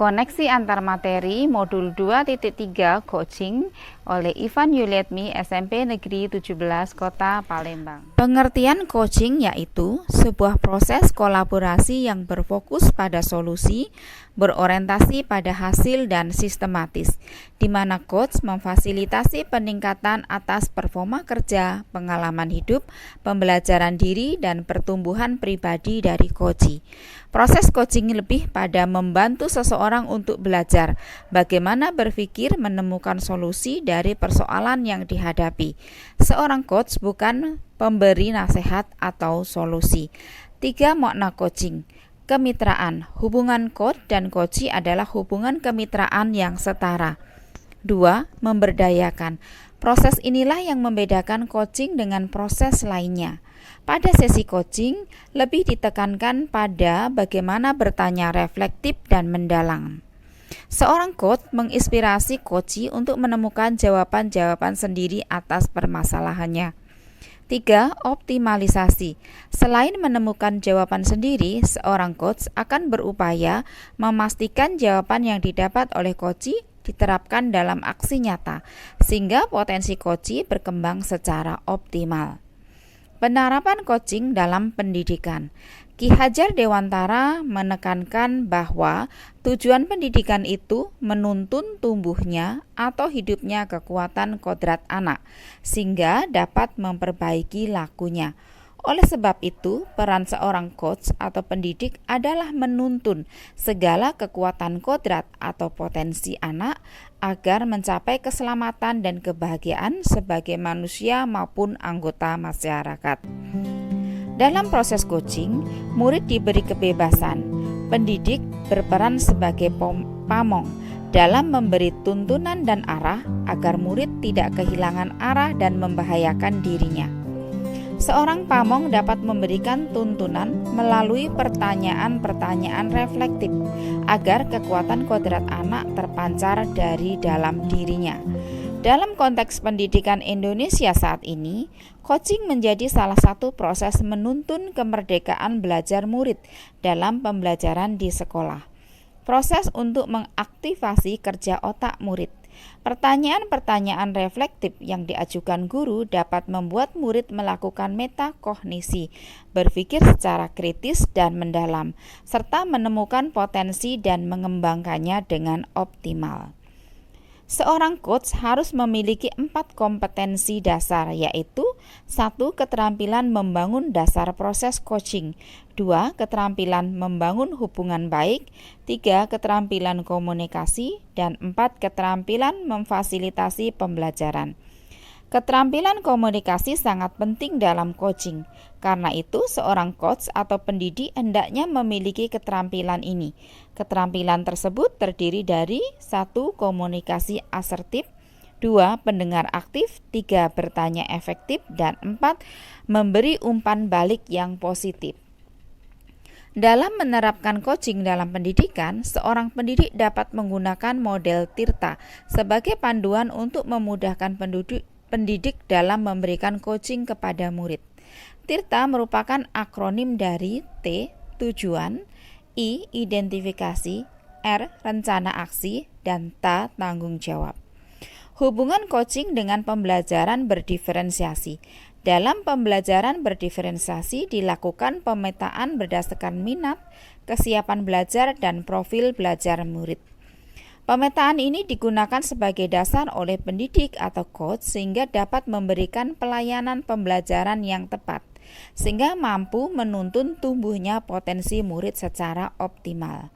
Koneksi antar materi modul 2.3 coaching oleh Ivan Yuliatmi SMP Negeri 17 Kota Palembang. Pengertian coaching yaitu sebuah proses kolaborasi yang berfokus pada solusi, berorientasi pada hasil dan sistematis, di mana coach memfasilitasi peningkatan atas performa kerja, pengalaman hidup, pembelajaran diri, dan pertumbuhan pribadi dari coachee. Proses coaching lebih pada membantu seseorang untuk belajar bagaimana berpikir menemukan solusi dari persoalan yang dihadapi. Seorang coach bukan pemberi nasihat atau solusi. 3 makna coaching. Kemitraan. Hubungan coach dan coachee adalah hubungan kemitraan yang setara. 2. Memberdayakan. Proses inilah yang membedakan coaching dengan proses lainnya. Pada sesi coaching, lebih ditekankan pada bagaimana bertanya reflektif dan mendalam. Seorang coach menginspirasi coachee untuk menemukan jawaban-jawaban sendiri atas permasalahannya. 3. Optimalisasi. Selain menemukan jawaban sendiri, seorang coach akan berupaya memastikan jawaban yang didapat oleh coachee diterapkan dalam aksi nyata, sehingga potensi coachee berkembang secara optimal. Penerapan coaching dalam pendidikan. Ki Hajar Dewantara menekankan bahwa tujuan pendidikan itu menuntun tumbuhnya atau hidupnya kekuatan kodrat anak, sehingga dapat memperbaiki lakunya. Oleh sebab itu, peran seorang coach atau pendidik adalah menuntun segala kekuatan kodrat atau potensi anak agar mencapai keselamatan dan kebahagiaan sebagai manusia maupun anggota masyarakat. Dalam proses coaching, murid diberi kebebasan. Pendidik berperan sebagai pamong dalam memberi tuntunan dan arah agar murid tidak kehilangan arah dan membahayakan dirinya. Seorang pamong dapat memberikan tuntunan melalui pertanyaan-pertanyaan reflektif agar kekuatan kodrat anak terpancar dari dalam dirinya. Dalam konteks pendidikan Indonesia saat ini, coaching menjadi salah satu proses menuntun kemerdekaan belajar murid dalam pembelajaran di sekolah. Proses untuk mengaktifasi kerja otak murid. Pertanyaan-pertanyaan reflektif yang diajukan guru dapat membuat murid melakukan metakognisi, berpikir secara kritis dan mendalam, serta menemukan potensi dan mengembangkannya dengan optimal. Seorang coach harus memiliki 4 kompetensi dasar, yaitu 1. Keterampilan membangun dasar proses coaching, 2. Keterampilan membangun hubungan baik, 3. Keterampilan komunikasi, dan 4. Keterampilan memfasilitasi pembelajaran. Keterampilan komunikasi sangat penting dalam coaching. Karena itu, seorang coach atau pendidik hendaknya memiliki keterampilan ini. Keterampilan tersebut terdiri dari 1. Komunikasi asertif, 2. Pendengar aktif, 3. Bertanya efektif, dan 4. Memberi umpan balik yang positif. Dalam menerapkan coaching dalam pendidikan, seorang pendidik dapat menggunakan model Tirta sebagai panduan untuk memudahkan pendidik dalam memberikan coaching kepada murid. Tirta merupakan akronim dari T. Tujuan, I. Identifikasi, R. Rencana aksi, dan T. Tanggung jawab. Hubungan coaching dengan pembelajaran berdiferensiasi. Dalam pembelajaran berdiferensiasi dilakukan pemetaan berdasarkan minat, kesiapan belajar, dan profil belajar murid. Pemetaan ini digunakan sebagai dasar oleh pendidik atau coach sehingga dapat memberikan pelayanan pembelajaran yang tepat, sehingga mampu menuntun tumbuhnya potensi murid secara optimal.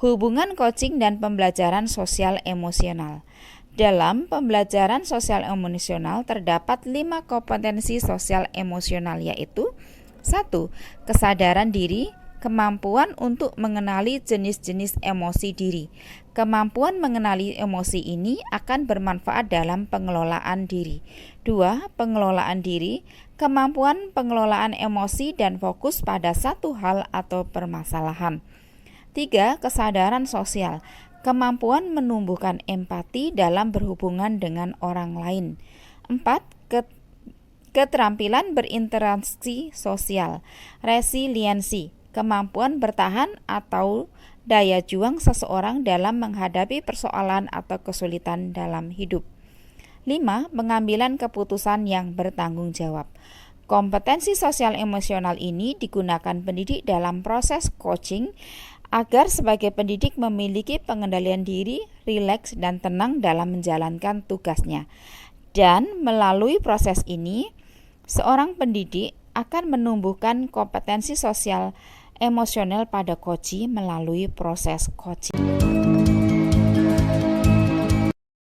Hubungan coaching dan pembelajaran sosial emosional. Dalam pembelajaran sosial emosional terdapat 5 kompetensi sosial emosional, yaitu 1. Kesadaran diri, kemampuan untuk mengenali jenis-jenis emosi diri. Kemampuan mengenali emosi ini akan bermanfaat dalam pengelolaan diri. 2. Pengelolaan diri, kemampuan pengelolaan emosi dan fokus pada satu hal atau permasalahan. 3. Kesadaran sosial, kemampuan menumbuhkan empati dalam berhubungan dengan orang lain. 4. Keterampilan berinteraksi sosial, resiliensi, kemampuan bertahan atau daya juang seseorang dalam menghadapi persoalan atau kesulitan dalam hidup. 5. Pengambilan keputusan yang bertanggung jawab. Kompetensi sosial emosional ini digunakan pendidik dalam proses coaching agar sebagai pendidik memiliki pengendalian diri, rileks, dan tenang dalam menjalankan tugasnya. Dan melalui proses ini, seorang pendidik akan menumbuhkan kompetensi sosial emosional pada coachee melalui proses coaching.